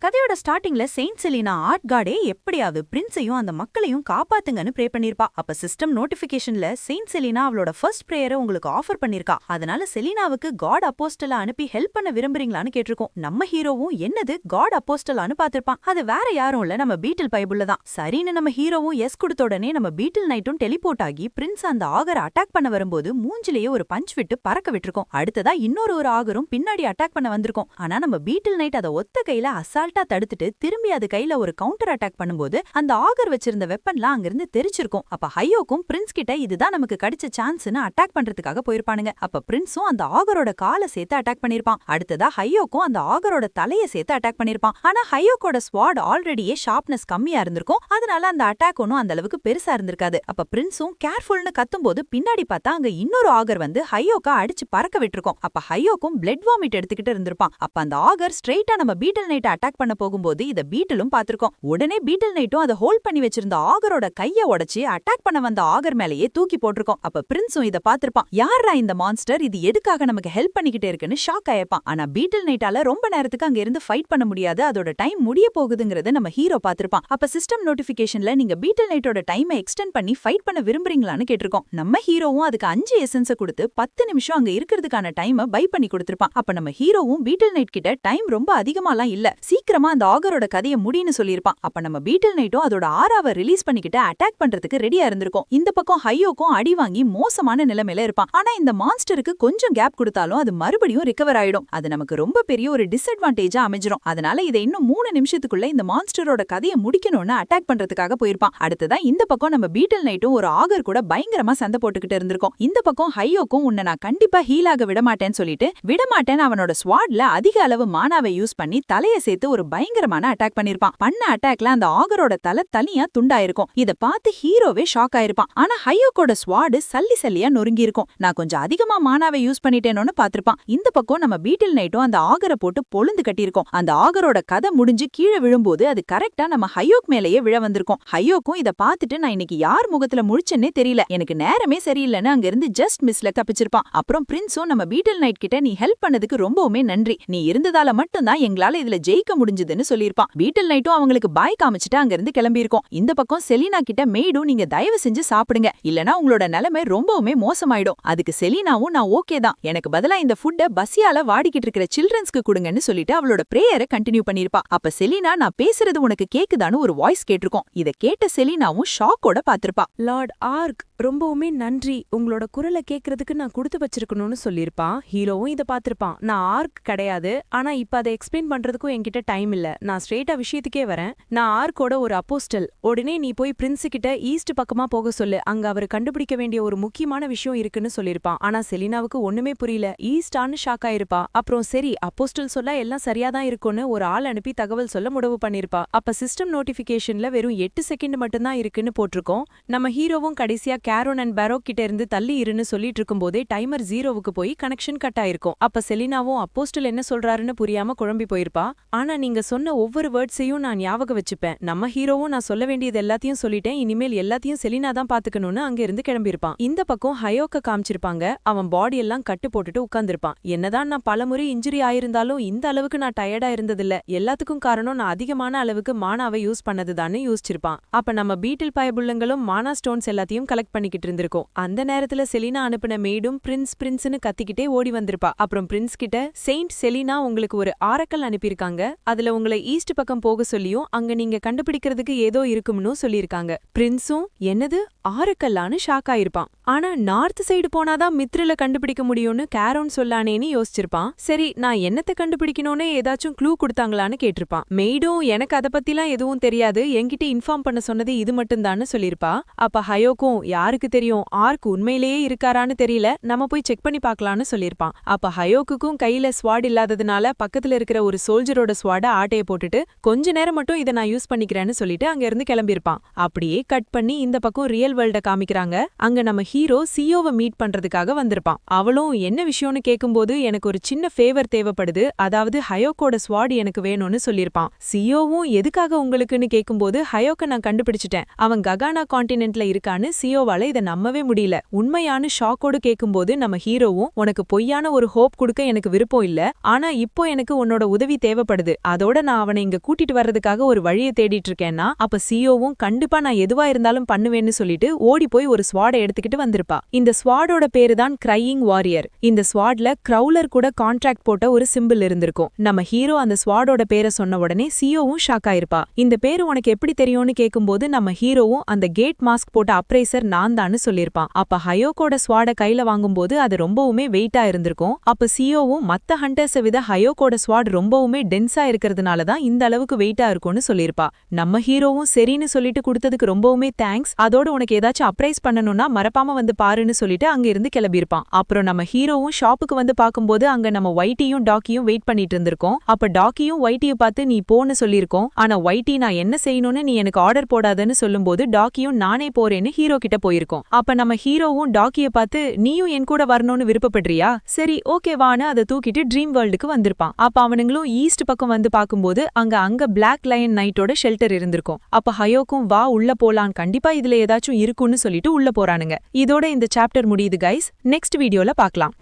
கதையோட ஸ்டார்டிங்ல Saint Selena art கார்டே எப்படியாவது பிரின்ஸையும் அந்த மக்களையும் காப்பாத்துங்கன்னு ப்ரே பண்ணிருப்பா. அப்ப சிஸ்டம் நோட்டிபிகேஷன்ல செயின்ட் செலினா அவளோட ஃபர்ஸ்ட் பிரேயரை உங்களுக்கு ஆஃபர் பண்ணிருக்கா. அதனால செலினாவுக்கு காட் அப்போஸ்டலா அனுப்பி ஹெல்ப் பண்ண விரும்புறீங்களான்னு கேட்டிருக்கோம். நம்ம ஹீரோவும் என்னது காட் அப்போஸ்டலான்னு பாத்திருப்பான். அது வேற யாரும் இல்ல, நம்ம பீட்டில் பைபிள்ல தான். சரின்னு நம்ம ஹீரோவும் எஸ் கொடுத்த உடனே நம்ம பீட்டில் நைட்டும் டெலிபோர்ட் ஆகி பிரின்ஸ் அந்த ஆகரை அட்டாக் பண்ண வரும்போது மூஞ்சிலேயே ஒரு பஞ்ச் விட்டு பறக்க விட்டுருக்கோம். அடுத்ததா இன்னொரு ஆகரும் பின்னாடி அட்டாக் பண்ண வந்திருக்கோம். ஆனா நம்ம பீட்டில் நைட் அதை ஒத்த கையில அசால்ட்டா தடுத்துட்டு திரும்பி அது கையில ஒரு கவுண்டர் அட்டாக் பண்ணும்போது அந்த ஆகர் வச்சிருந்த வெப்பன்லாம் அங்கிருந்து தெரிச்சிருக்கும். அப்ப ஹையோக்கும் பிரின்ஸ் கிட்ட இதுதான் நமக்கு கிடைச்ச சான்ஸ்னு அட்டாக் பண்றதுக்காக போயிருப்பானுங்க. அப்ப பிரின்ஸும் அந்த ஆகரோட காலை சேர்த்து அட்டாக் பண்ணிருப்பான். அடுத்ததா ஹையோக்கும் அந்த ஆகரோட தலையை சேர்த்து அட்டாக் பண்ணிருப்பான். ஆனா ஹையோக்கோட ஸ்வாட் ஆல்ரெடியே ஷார்ப்னஸ் கம்மியா இருந்திருக்கும். அதனால அந்த அட்டாக் ஒன்னும் அந்த அளவுக்கு பெருசா இருந்திருக்காது. அப்ப பிரின்ஸும் கேர்ஃபுல்னு கத்தும்போது பின்னாடி பார்த்தா அங்க இன்னொரு ஆகர் வந்து ஹையோக்கா அடிச்சு பறக்க விட்டுருக்கும். அப்ப ஹையோக்கும் பிளட் வாமிட் எடுத்துக்கிட்டு இருந்திருப்பான். அப்ப அந்த ஆகர் ஸ்ட்ரெயிட்டா நம்ம பீட்டில் நைட் அட்டாக் பண்ண போகும்போது இத பீட்டிலும் பாத்திருக்கோம். உடனே பீட்டில் நைட்டும் அதை ஹோல்ட் பண்ணி வச்சிருந்த ஆகரோட கைய உடைச்சு அட்டாக் பண்ண வந்த ஆகர் மேலேயே தூக்கி போட்டிருக்கோம். அப்ப பிரின்ஸும் இத பாத்திருப்பான். யாரா இந்த மான்ஸ்டர், இது எதுக்காக நமக்கு ஹெல்ப் பண்ணிக்கிட்டே இருக்குன்னு ஷாக் ஆயிருப்பான். ஆனா பீட்டில் நைட்டால ரொம்ப நேரத்துக்கு அங்க இருந்து ஃபைட் பண்ண முடியாது, அதோட டைம் முடிய போகுதுங்கறத நம்ம ஹீரோ பாத்திருப்பான். அப்ப சிஸ்டம் நோட்டிபிகேஷன்ல நீங்க பீட்டில் நைட்டோட டைமை எக்ஸ்டெண்ட் பண்ணி ஃபைட் பண்ண விரும்புறீங்களான்னு கேட்டிருக்கோம். நம்ம ஹீரோவும் அதுக்கு 5 எசன்ஸ கொடுத்து 10 நிமிஷம் அங்க இருக்கிறதுக்கான டைமை பை பண்ணி கொடுத்திருப்பான். அப்ப நம்ம ஹீரோவும் பீட்டில் நைட் கிட்ட டைம் ரொம்ப அதிகமாலாம் இல்ல, சீக்கிரமா அந்த ஆகரோட கதையை முடின்னு சொல்லியிருப்பான். அப்ப நம்ம பீட்டில் நைட்டும் அதோட ஆறாவை ரிலீஸ் பண்ணிக்கிட்டு அட்டாக் பண்றதுக்கு ரெடியா இருந்திருக்கும். இந்த பக்கம் ஹையோக்கும் அடி வாங்கி மோசமான நிலைமையில இருப்பான். ஆனா இந்த மான்ஸ்டருக்கு கொஞ்சம் கேப் கொடுத்தாலும் அது மறுபடியும் ரிகவர் ஆயிடும். அது நமக்கு ரொம்ப பெரிய ஒரு டிஸ்அட்வான்டேஜா அமைஞ்சிரும். அதனால இதை இன்னும் 3 நிமிஷத்துக்குள்ள இந்த மான்ஸ்டரோட கதையை முடிக்கணும்னு அட்டாக் பண்றதுக்காக போயிருப்பான். அடுத்ததான் இந்த பக்கம் நம்ம பீட்டில் நைட்டும் ஒரு ஆகர் கூட பயங்கரமா சண்டை போட்டுக்கிட்டு இருந்திருக்கும். இந்த பக்கம் ஹையோக்கும் உன்னை நான் கண்டிப்பா ஹீல் ஆக விடமாட்டேன்னு சொல்லிட்டு விடமாட்டேன்னு அவனோட ஸ்வாட்ல அதிக அளவு மானாவை யூஸ் பண்ணி தலையை சேர்த்து ஒரு பயங்கரமான அட்டாக் பண்ணிருப்பான். பண்ண அட்டாக்ல அந்த ஆகரோட தலை தனியா துண்டாயிருக்கும். இத பார்த்து ஹீரோவே ஷாக் ஆயிருப்பான். ஆனா ஹையோக்கோட ஸ்வாடு சல்லியா நொறுங்கி இருக்கும். நான் கொஞ்சம் அதிகமா மானாவை யூஸ் பண்ணிட்டேனோன்னு பாத்திருப்பான். இந்த பக்கம் நம்ம பீட்டில் நைட்டும் அந்த ஆகரை போட்டு பொழுந்து கட்டியிருக்கோம். அந்த ஆகரோட கதை முடிஞ்சு கீழே விழும்போது அது கரெக்டா நம்ம ஹையோக் மேலேயே விழ வந்திருக்கும். ஹையோக்கும் இத பார்த்துட்டு நான் இன்னைக்கு யார் முகத்துல முழிச்சேன்னே தெரியல, எனக்கு நேரமே சரியில்லைன்னு அங்க இருந்து ஜஸ்ட் மிஸ்ல தப்பிச்சிருப்பான். அப்புறம் பிரின்ஸும் நம்ம பீட்டில் நைட் கிட்ட நீ ஹெல்ப் பண்ணதுக்கு ரொம்பவுமே நன்றி, நீ இருந்ததால மட்டும்தான் எங்களால இதுல ஜெயிக்க முடிஞ்சதுன்னு சொல்லியிருப்பான். பீட்டில் நைட்டும் அவங்களுக்கு பாய் காமிச்சிட்டு அங்க இருந்து கிளம்பியிருக்கோம். இந்த பக்கம் செலினா கிட்ட மெய்டும் நீங்க தயவு செஞ்சு சாப்பிடுங்க, இல்லனா உங்களோட நிலைமை ரொம்பவுமே மோசமாயிடும். அதுக்கு செலினாவும் நான் ஓகே தான், எனக்கு பதிலா இந்த ஃபுட்டை பசியால வாடிக்கிட்டு இருக்கிற சில்ட்ரன்ஸ்க்கு கொடுங்கன்னு சொல்லிட்டு அவளோட பிரேயரை கண்டினியூ பண்ணிருப்பா. அப்ப செலினா நான் பேசுறது உனக்கு கேக்குதான்னு ஒரு வாய்ஸ் கேட்டிருக்கோம். இத கேட்ட செலினாவும் ஷாக்கோட பாத்திருப்பா. லார்ட் ஆர்க் ரொம்பவுமே நன்றி, உங்களோட குரலை கேட்கறதுக்கு நான் கொடுத்து வச்சிருக்கணும்னு சொல்லியிருப்பான். ஹீரோவும் இதை பார்த்திருப்பான். நான் ஆர்க் கிடையாது, ஆனா இப்ப அதை எக்ஸ்பிளைன் பண்றதுக்கும் என்கிட்ட டைம் இல்ல, நான் ஸ்ட்ரெயிட்டா விஷயத்துக்கே வரேன். நான் ஆர்க்கோட ஒரு அப்போஸ்டல். உடனே நீ போய் பிரின்ஸ் கிட்ட ஈஸ்ட் பக்கமா போக சொல்லு, அங்க அவர் கண்டுபிடிக்க வேண்டிய ஒரு முக்கியமான விஷயம் இருக்குன்னு சொல்லியிருப்பான். ஆனா செலினாவுக்கு ஒண்ணுமே புரியல, ஈஸ்டான்னு ஷாக் ஆயிருப்பா. அப்புறம் சரி அப்போஸ்டல் சொல்ல எல்லாம் சரியாதான் இருக்கும்னு ஒரு ஆள் அனுப்பி தகவல் சொல்ல முடிவு பண்ணிருப்பா. அப்ப சிஸ்டம் நோட்டிபிகேஷன்ல வெறும் 8 செகண்ட் மட்டும்தான் இருக்குன்னு போட்டிருக்கோம். நம்ம ஹீரோவும் கடைசியா கேரோன் அண்ட் பேரோக் கிட்ட இருந்து தள்ளி இருன்னு சொல்லிட்டு இருக்கும்போதே டைமர் 0க்கு போய் கனெக்ஷன் கட் ஆயிருக்கும். அப்ப செலினாவும் அப்போஸ்டல் என்ன சொல்றாருன்னு புரியாம குழம்பி போயிருப்பா. ஆனா நீங்க சொன்ன ஒவ்வொரு வேர்ட்ஸையும் நான் ஞாபகம் வச்சுப்பேன். நம்ம ஹீரோவும் நான் சொல்ல வேண்டியது எல்லாத்தையும் சொல்லிட்டேன், இனிமேல் எல்லாத்தையும் செலினா தான் பாத்துக்கணும்னு அங்க இருந்து கிளம்பியிருப்பான். இந்த பக்கம் ஹயோக்க காமிச்சிருப்பாங்க. அவன் பாடி எல்லாம் கட்டு போட்டுட்டு உட்கார்ந்திருப்பான். என்னதான் நான் பலமுறை இன்ஜுரி ஆயிருந்தாலும் இந்த அளவுக்கு நான் டயர்டா இருந்ததில்ல, எல்லாத்துக்கும் காரணம் நான் அதிகமான அளவுக்கு மானாவை யூஸ் பண்ணதுதான்னு யோசிச்சிருப்பான். அப்ப நம்ம பீட்டில் பயபுள்ளங்களும் மானா ஸ்டோன்ஸ் எல்லாத்தையும் கலெக்ட் பண்ணிக்கிட்டு இருந்திருக்கும். அந்த நேரத்துல செலினா அனுப்பின மெய்டும் பிரின்ஸ்னு கத்திக்கிட்டே ஓடி வந்திருப்பா. அப்புறம் பிரின்ஸ் கிட்ட செயின்ட் செலினா உங்களுக்கு ஒரு ஆரக்கல் அனுப்பியிருக்காங்க, அதுல உங்களை ஈஸ்ட் பக்கம் போக சொல்லியும் அங்க நீங்க கண்டுபிடிக்கிறதுக்கு ஏதோ இருக்கும்னு சொல்லியிருக்காங்க. பிரின்ஸும் என்னது ஆரக்கல்லான்னு ஷாக் ஆயிருப்பான். ஆனா நார்த் சைடு போனாதான் மித்ரில கண்டுபிடிக்க முடியும்னு கேரோன் சொல்லானேன்னு யோசிச்சிருப்பான். சரி நான் என்னத்தை கண்டுபிடிக்கணும்னு ஏதாச்சும் க்ளூ கொடுத்தாங்களான்னு கேட்டிருப்பான். மெய்டும் எனக்கு அதை பத்திலாம் எதுவும் தெரியாது, என்கிட்ட இன்ஃபார்ம் பண்ண சொன்னது இது மட்டும்தான்னு சொல்லியிருப்பா. அப்ப ஹயோக்கும் யாருக்கு தெரியும், ஆர்க் உண்மையிலேயே இருக்காரான்னு தெரியல, நம்ம போய் செக் பண்ணி பார்க்கலான்னு சொல்லியிருப்பான். அப்ப ஹயோக்குக்கும் கையில ஸ்வாட் இல்லாததுனால பக்கத்துல இருக்கிற ஒரு சோல்ஜரோட ஸ்வாட ஆட்டைய போட்டுட்டு கொஞ்ச நேரம் மட்டும் இதை நான் யூஸ் பண்ணிக்கிறேன்னு சொல்லிட்டு அங்க இருந்து கிளம்பியிருப்பான். அப்படியே கட் பண்ணி இந்த பக்கம் ரியல் வேர்ல்ட காமிக்கிறாங்க. அங்க நம்ம ஹீரோ சியோவை மீட் பண்றதுக்காக வந்திருப்பான். அவளும் என்ன விஷயம்னு கேட்கும்போது எனக்கு ஒரு சின்ன ஃபேவர் தேவைப்படுது, அதாவது ஹயோக்கோட ஸ்வாட் எனக்கு வேணும்னு சொல்லியிருப்பான். சியோவும் எதுக்காக உங்களுக்குன்னு கேட்கும்போது ஹயோக்க நான் கண்டுபிடிச்சிட்டேன், அவன் ககானா கான்டினென்ட்ல இருக்கான்னு சியோவால இதை நம்பவே முடியல. உண்மையான ஷாக்கோடு கேட்கும்போது நம்ம ஹீரோவும் உனக்கு பொய்யான ஒரு ஹோப் கொடுக்க எனக்கு விருப்பம் இல்ல, ஆனா இப்போ எனக்கு உன்னோட உதவி தேவைப்படுது, அதோட நான் அவனை இங்க கூட்டிட்டு வர்றதுக்காக ஒரு வழியை தேடிட்டு இருக்கேன்னா அப்ப சிஓவும் கண்டிப்பா நான் எதுவா இருந்தாலும் பண்ணுவேன்னு சொல்லிட்டு ஓடி போய் ஒரு ஸ்வாடை எடுத்துக்கிட்டு வந்திருப்பா. இந்த ஸ்வாடோட பேரு தான் கிரையிங் வாரியர். இந்த ஸ்வாட்ல கிரவுலர் கூட கான்ட்ராக்ட் போட்ட ஒரு சிம்பிள் இருந்திருக்கும். நம்ம ஹீரோ அந்த ஸ்வாடோட பேரை சொன்ன உடனே சிஓவும் ஷாக் ஆயிருப்பா. இந்த பேரு உனக்கு எப்படி தெரியும்னு கேக்கும்போது நம்ம ஹீரோவும் அந்த கேட் மாஸ்க் போட்ட அப்ரைசர் நான் தான்னு சொல்லிருப்பான். அப்ப ஹயோக்கோட ஸ்வாட கையில வாங்கும்போது அது ரொம்பவுமே வெயிட்டா இருந்திருக்கும். அப்ப சிஓவும் மத்த ஹண்டர்ஸை விட ஹயோக்கோட ஸ்வாட் ரொம்பவுமே டென்ஸா இருக்கிறதுனால தான் இந்த அளவுக்கு வெயிட்டா இருக்கும்னு சொல்லிருப்பா. நம்ம ஹீரோவும் சரின்னு சொல்லிட்டு கொடுத்ததுக்கு ரொம்பவுமே தேங்க்ஸ், அதோட உனக்கு ஏதாச்சும் அப்ரைஸ் பண்ணணும்னா மறப்பாம வந்து பாருன்னு சொல்லிட்டு அங்க இருந்து கிளம்பியிருப்பான். அப்புறம் நம்ம ஹீரோவும் ஷாப்புக்கு வந்து பாக்கும்போது அங்க நம்ம ஒயிட்டியும் டாக்கியும் வெயிட் பண்ணிட்டு இருந்திருக்கோம். அப்ப டாக்கியும் ஒயிட்டியை பார்த்து நீ போன்னு சொல்லியிருக்கோம். ஆனா ஒயிட்டி நான் என்ன செய்யணும்னு நீ எனக்கு ஆர்டர் போடாதன்னு சொல்லும்போது டாக்கியும் நானே போறேன்னு ஹீரோ கிட்ட போயிருக்கோம். அப்ப நம்ம ஹீரோவும் டாக்கியை பார்த்து நீயும் என் கூட வரணும்னு விருப்பப்படுறியா, சரி ஓகேவான்னு அதை தூக்கிட்டு ட்ரீம் வேர்ல்டுக்கு வந்திருப்பான். அப்ப அவனுங்களும் ஈஸ்ட் பக்கம் வந்து பாக்கும்போது அங்க பிளாக் லயன் நைட்டோட ஷெல்டர் இருந்திருக்கும். அப்ப ஹயோக்கும் வா உள்ள போலான், கண்டிப்பா இதுல ஏதாச்சும் இருக்குன்னு சொல்லிட்டு உள்ள போறானுங்க. இதோட இந்த சாப்டர் முடியுது கைஸ். நெக்ஸ்ட் வீடியோல பார்க்கலாம்.